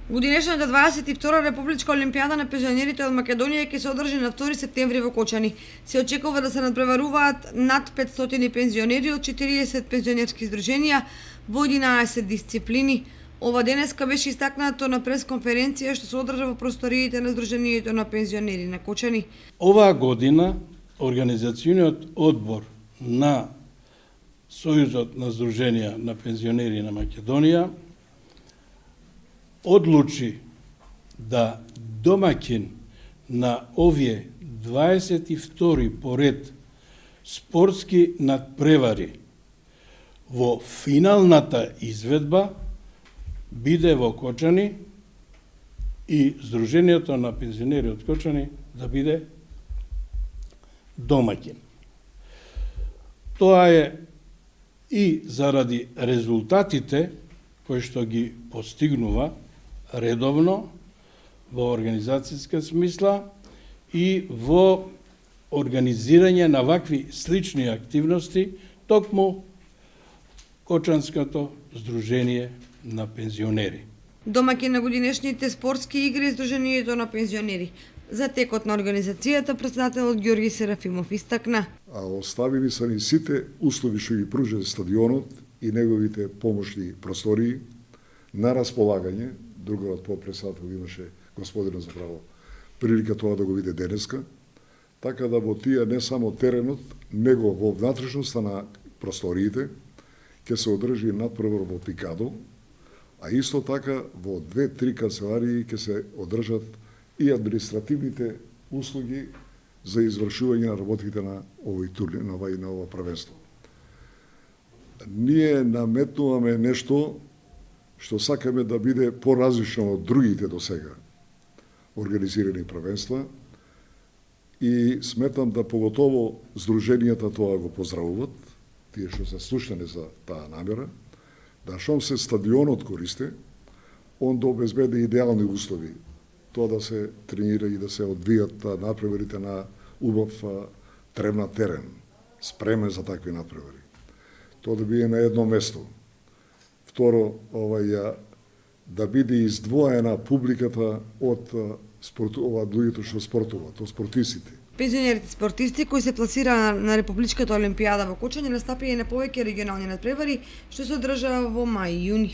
Годинешната 22-ра републичка олимпијада на пензионерите од Македонија ќе се одржи на 2 септември во Кочани. Се очекува да се надпреваруваат над 500 пензионери од 40 пензионерски здруженија во 11 дисциплини. Ова денеска беше истакнато на пресконференција што се одржа во просториите на Сдруженијето на пензионери на Кочани. Оваа година Организациониот одбор на Сојузот на Сдруженија на пензионери на Македонија одлучи да домаќин на овие 22 поред спортски надпревари во финалната изведба биде во Кочани и Сдруженијето на пензионери од Кочани да биде домаќин. Тоа е и заради резултатите кои што ги постигнува редовно во организацијска смисла и во организирање на вакви слични активности токму Кочанското Сдружение на пензионери. Домаќин на годинешните спортски игри е Сдруженијето на пензионери. За текот на организацијата претседателот Ѓорги Серафимов истакна. А оставени се ни сите услови што ги пружа стадионот и неговите помошни простории на располагање. Другиот подпредседател имаше господина за право прилика тоа да го види денеска, така да во тие не само теренот, него во внатрешноста на просториите ќе се одржи надпревар во Пикадо, а исто така во 2-3 канцеларии ќе се одржат и административните услуги за извршување на работите на овој турнир, на ова првенство. Ние наметнуваме нешто што сакаме да биде поразлично од другите до сега организирани првенства и сметам да поготово здруженијата тоа го поздравуваат, тие што се слушнани за таа намера, да шом се стадионот користи, он да обезбеди идеални услови, тоа да се тренира и да се одвијат надпреварите на убав тревна терен, спремен за такви надпревари. Тоа да биде на едно место. Второ, да биде издвоена публиката од луѓето што спортуваат, од спортистите. Пензионерите спортисти кои се пласираа на републичката олимпијада во Кочани настапија и на повеќе регионални надпревари што се одржаа во мај и јуни.